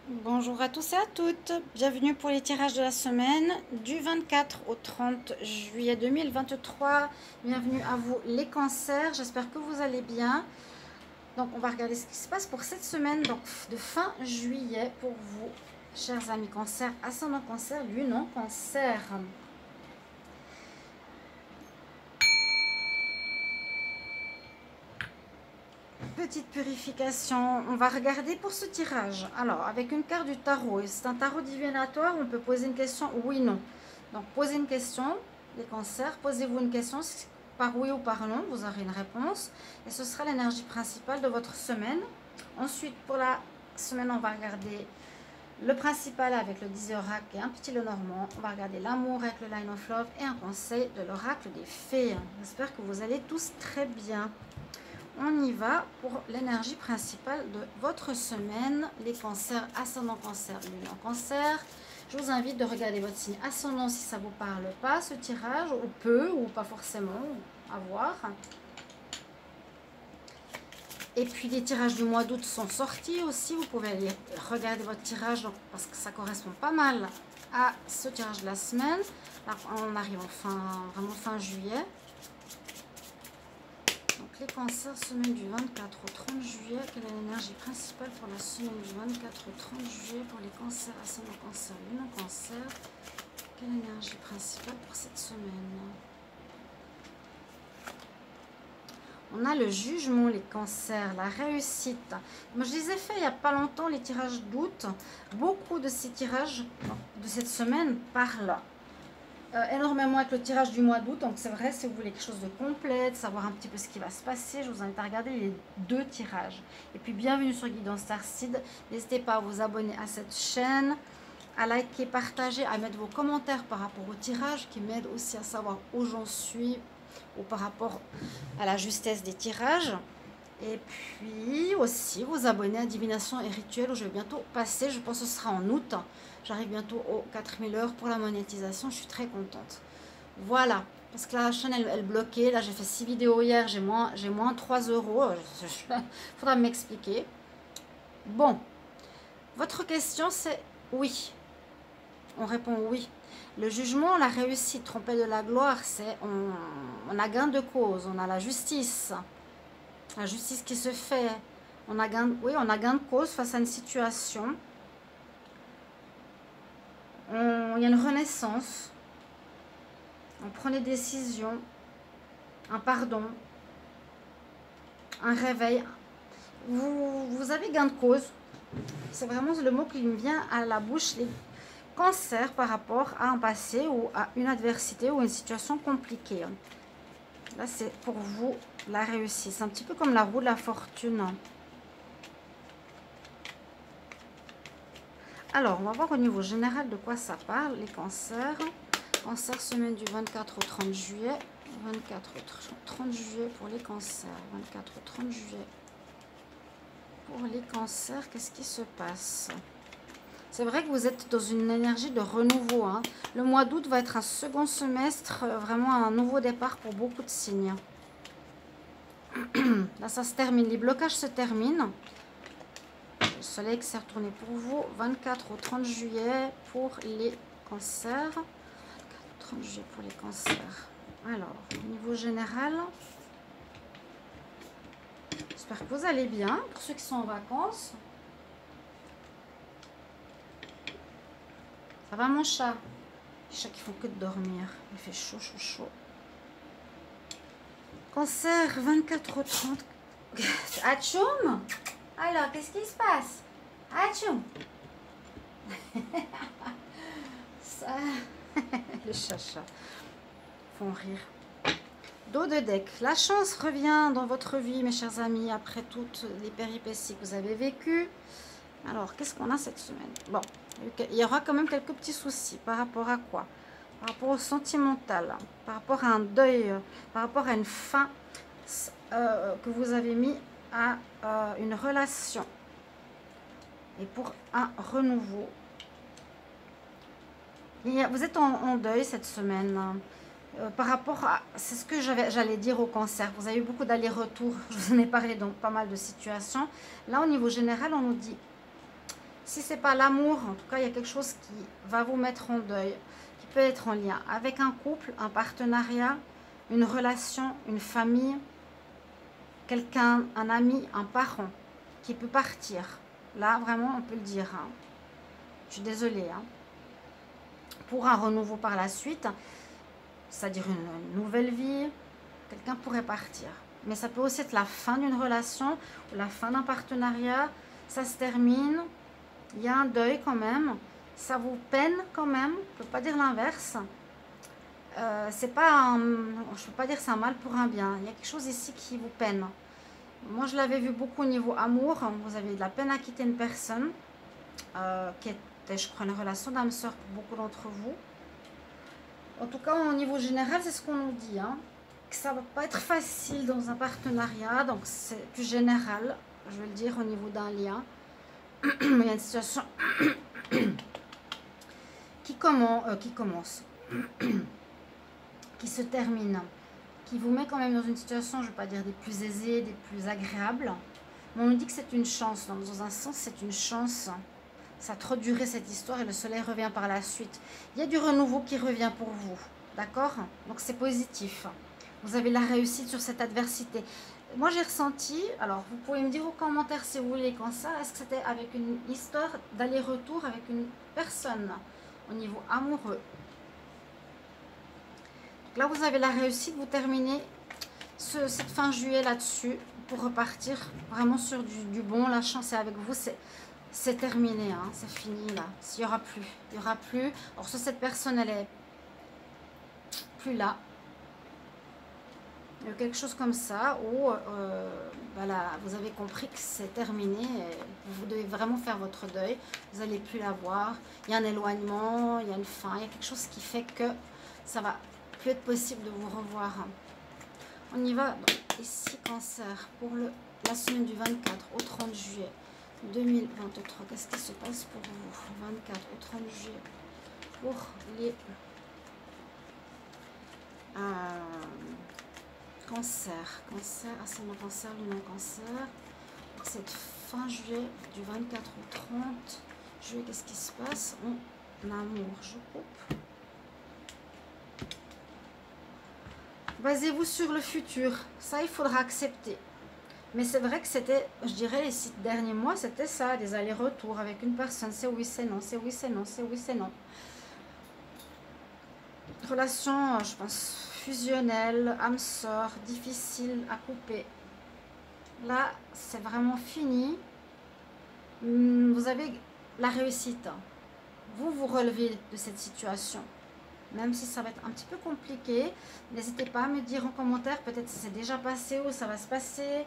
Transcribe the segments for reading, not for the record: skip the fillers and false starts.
Bonjour à tous et à toutes, bienvenue pour les tirages de la semaine du 24 au 30 juillet 2023. Bienvenue à vous les cancers, j'espère que vous allez bien. Donc on va regarder ce qui se passe pour cette semaine, donc de fin juillet pour vous, chers amis cancer, ascendant cancer, lune en cancer. Petite purification, on va regarder pour ce tirage. Alors, avec une carte du tarot, et c'est un tarot divinatoire, on peut poser une question oui, non. Donc, posez une question, les cancers, posez-vous une question, par oui ou par non, vous aurez une réponse. Et ce sera l'énergie principale de votre semaine. Ensuite, pour la semaine, on va regarder le principal avec le 10 oracle et un petit Lenormand. On va regarder l'amour avec le line of love et un conseil de l'oracle des fées. J'espère que vous allez tous très bien. On y va pour l'énergie principale de votre semaine, les cancers, ascendant cancer, lune en cancer. Je vous invite de regarder votre signe ascendant si ça ne vous parle pas, ce tirage, ou peu, ou pas forcément, à voir. Et puis les tirages du mois d'août sont sortis aussi, vous pouvez aller regarder votre tirage parce que ça correspond pas mal à ce tirage de la semaine. Là, on arrive vraiment fin juillet. Donc les cancers, semaine du 24 au 30 juillet, quelle est l'énergie principale pour la semaine du 24 au 30 juillet pour les cancers, ascendant cancer, lune en cancer? Quelle énergie principale pour cette semaine? On a le jugement, les cancers, la réussite. Moi, je les ai fait il n'y a pas longtemps, les tirages d'août. Beaucoup de ces tirages de cette semaine parlent énormément avec le tirage du mois d'août. Donc c'est vrai, si vous voulez quelque chose de complet, de savoir un petit peu ce qui va se passer, je vous invite à regarder les deux tirages. Et puis bienvenue sur Guidance Starseed. N'hésitez pas à vous abonner à cette chaîne, à liker, partager, à mettre vos commentaires par rapport au tirage qui m'aide aussi à savoir où j'en suis ou par rapport à la justesse des tirages. Et puis aussi vous abonner à Divination et Rituel où je vais bientôt passer, je pense que ce sera en août. J'arrive bientôt aux 4000 heures pour la monétisation, je suis très contente. Voilà, parce que la chaîne elle bloquait, là j'ai fait 6 vidéos hier, j'ai moins 3 euros, faudra m'expliquer. Bon, votre question c'est oui, on répond oui. Le jugement, la réussite, trompée de la gloire, c'est on a gain de cause, on a la justice qui se fait. On a gain de cause face à une situation. Il y a une renaissance. On prend des décisions. Un pardon. Un réveil. Vous avez gain de cause. C'est vraiment le mot qui me vient à la bouche. Les cancers par rapport à un passé ou à une adversité ou une situation compliquée. Là, c'est pour vous la réussite. C'est un petit peu comme la roue de la fortune. Alors, on va voir au niveau général de quoi ça parle, les cancers. Cancer, semaine du 24 au 30 juillet. 24 au 30 juillet pour les cancers. 24 au 30 juillet. Pour les cancers, qu'est-ce qui se passe? C'est vrai que vous êtes dans une énergie de renouveau. Hein. Le mois d'août va être un second semestre, vraiment un nouveau départ pour beaucoup de signes. Là, ça se termine. Les blocages se terminent. Le soleil qui s'est retourné pour vous. 24 au 30 juillet pour les cancers. 24 au 30 juillet pour les cancers. Alors, au niveau général, j'espère que vous allez bien. Pour ceux qui sont en vacances. Ça va mon chat? Les chats qui font que de dormir. Il fait chaud, chaud, chaud. Cancer, 24 au 30. Atchoum! Alors, qu'est-ce qui se passe? Atchoum! Ça... Les chachas font rire. Dos de deck. La chance revient dans votre vie, mes chers amis, après toutes les péripéties que vous avez vécues. Alors, qu'est-ce qu'on a cette semaine? Bon, il y aura quand même quelques petits soucis. Par rapport à quoi? Par rapport au sentimental, par rapport à un deuil, par rapport à une fin que vous avez mis à une relation. Et pour un renouveau. Vous êtes en deuil cette semaine. Par rapport à... C'est ce que j'allais dire au cancer. Vous avez eu beaucoup d'allers-retours. Je vous en ai parlé dans pas mal de situations. Là, au niveau général, on nous dit... Si ce n'est pas l'amour, en tout cas, il y a quelque chose qui va vous mettre en deuil, qui peut être en lien avec un couple, un partenariat, une relation, une famille, quelqu'un, un ami, un parent qui peut partir. Là, vraiment, on peut le dire. Hein. Je suis désolée. Hein. Pour un renouveau par la suite, c'est-à-dire une nouvelle vie, quelqu'un pourrait partir. Mais ça peut aussi être la fin d'une relation ou la fin d'un partenariat. Ça se termine. Il y a un deuil quand même. Ça vous peine quand même. Je ne peux pas dire l'inverse. C'est pas je ne peux pas dire c'est un mal pour un bien. Il y a quelque chose ici qui vous peine. Moi, je l'avais vu beaucoup au niveau amour. Vous avez de la peine à quitter une personne qui était, je crois, une relation d'âme-sœur pour beaucoup d'entre vous. En tout cas, au niveau général, c'est ce qu'on nous dit. Hein, que ça ne va pas être facile dans un partenariat. Donc, c'est plus général, je vais le dire, au niveau d'un lien. Il y a une situation qui commence, qui se termine, qui vous met quand même dans une situation, je ne vais pas dire des plus aisées, des plus agréables, mais on nous dit que c'est une chance. Donc, dans un sens, c'est une chance. Ça a trop duré cette histoire et le soleil revient par la suite. Il y a du renouveau qui revient pour vous, d'accord? Donc, c'est positif. Vous avez la réussite sur cette adversité. Moi, j'ai ressenti, alors vous pouvez me dire aux commentaires si vous voulez quand ça, est-ce que c'était avec une histoire d'aller-retour avec une personne au niveau amoureux. Donc là, vous avez la réussite, vous terminez cette fin juillet là-dessus pour repartir vraiment sur du bon. La chance est avec vous, c'est terminé, hein, c'est fini là. Il n'y aura plus, il n'y aura plus. Alors, soit cette personne, elle est plus là. Quelque chose comme ça où voilà, vous avez compris que c'est terminé et vous devez vraiment faire votre deuil, vous n'allez plus la voir, il y a un éloignement, il y a une fin, il y a quelque chose qui fait que ça va plus être possible de vous revoir. On y va. Donc, ici Cancer pour la semaine du 24 au 30 juillet 2023, qu'est-ce qui se passe pour vous 24 au 30 juillet pour les Cancer, ascendant Cancer, lunaire Cancer. Donc cette fin juillet, du 24 au 30 juillet, qu'est-ce qui se passe en amour? Je coupe. Basez-vous sur le futur. Ça, il faudra accepter. Mais c'est vrai que c'était, je dirais, les 6 derniers mois, c'était ça, des allers-retours avec une personne. C'est oui, c'est non, c'est oui, c'est non, c'est oui, c'est non. Relation, je pense, fusionnelle, âme sœur, difficile à couper. Là, c'est vraiment fini. Vous avez la réussite. Vous vous relevez de cette situation. Même si ça va être un petit peu compliqué, n'hésitez pas à me dire en commentaire, peut-être si c'est déjà passé ou ça va se passer.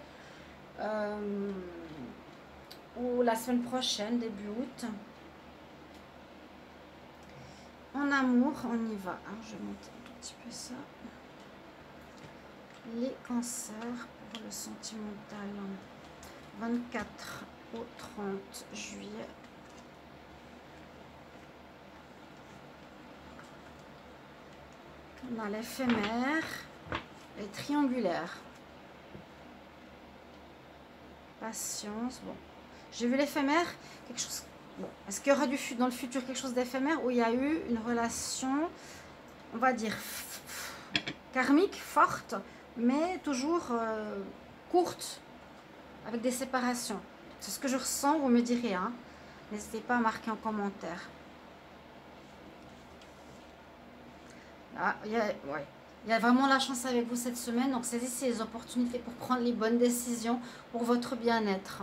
Ou la semaine prochaine, début août. En amour, on y va. Hein, je vais monter un tout petit peu ça. Les cancers pour le sentimental. 24 au 30 juillet. On a l'éphémère et triangulaire. Patience. Bon, j'ai vu l'éphémère, quelque chose. Bon, est-ce qu'il y aura dans le futur quelque chose d'éphémère où il y a eu une relation, on va dire, karmique, forte, mais toujours courte, avec des séparations? C'est ce que je ressens, vous me direz. Hein. N'hésitez pas à marquer en commentaire. Ah, il y a vraiment la chance avec vous cette semaine, donc saisissez les opportunités pour prendre les bonnes décisions pour votre bien-être.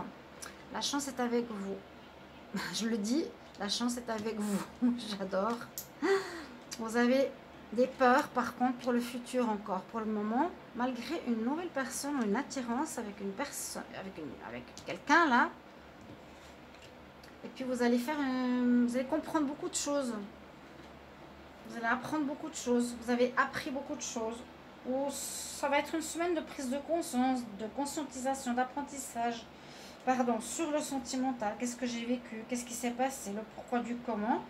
La chance est avec vous. Je le dis, la chance est avec vous. J'adore. Vous avez des peurs par contre pour le futur encore. Pour le moment, malgré une nouvelle personne ou une attirance avec une personne, avec quelqu'un là. Et puis vous allez vous allez comprendre beaucoup de choses. Vous allez apprendre beaucoup de choses. Vous avez appris beaucoup de choses. Ou ça va être une semaine de prise de conscience, de conscientisation, d'apprentissage. Pardon, sur le sentimental, qu'est-ce que j'ai vécu, qu'est-ce qui s'est passé, le pourquoi du comment.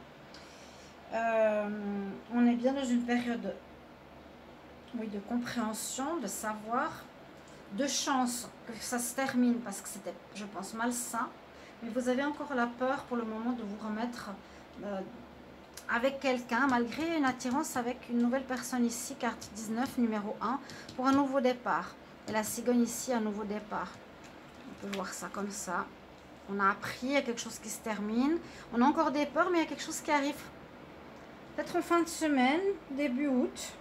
On est bien dans une période, oui, de compréhension, de savoir, de chance que ça se termine parce que c'était, je pense, malsain. Mais vous avez encore la peur pour le moment de vous remettre avec quelqu'un, malgré une attirance avec une nouvelle personne ici, carte 19, numéro 1, pour un nouveau départ. Et la cigogne ici, un nouveau départ. On peut voir ça comme ça. On a appris, il y a quelque chose qui se termine. On a encore des peurs, mais il y a quelque chose qui arrive. Peut-être en fin de semaine, début août.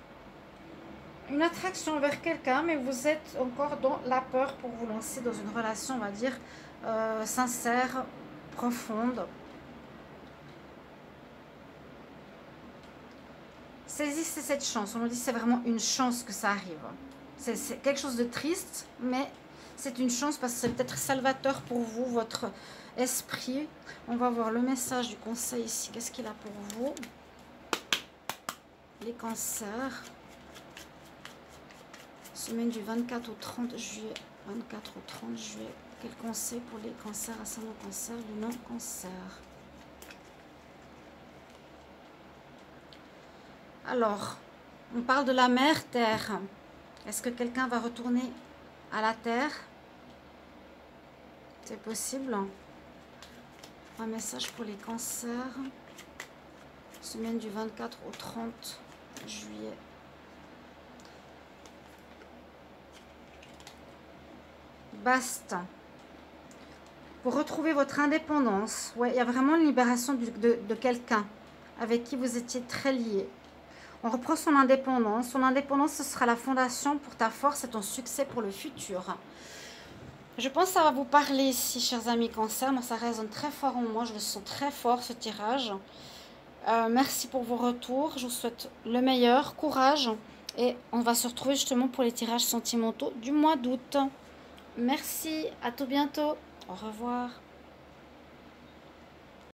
Une attraction vers quelqu'un, mais vous êtes encore dans la peur pour vous lancer dans une relation, on va dire, sincère, profonde. Saisissez cette chance. On nous dit que c'est vraiment une chance que ça arrive. C'est quelque chose de triste, mais c'est une chance parce que c'est peut-être salvateur pour vous, votre esprit. On va voir le message du conseil ici. Qu'est-ce qu'il a pour vous? Les cancers. Semaine du 24 au 30 juillet. 24 au 30 juillet. Quel conseil pour les cancers, ascendant cancer, le non-cancer? Alors, on parle de la mer Terre. Est-ce que quelqu'un va retourner à la Terre? C'est possible. Un message pour les cancers. Semaine du 24 au 30 juillet. Basta. Pour retrouver votre indépendance. Ouais, il y a vraiment une libération de quelqu'un avec qui vous étiez très liés. On reprend son indépendance. Son indépendance, ce sera la fondation pour ta force et ton succès pour le futur. Je pense que ça va vous parler ici, chers amis cancer. Moi, ça résonne très fort en moi. Je le sens très fort, ce tirage. Merci pour vos retours. Je vous souhaite le meilleur. Courage. Et on va se retrouver justement pour les tirages sentimentaux du mois d'août. Merci. À tout bientôt. Au revoir.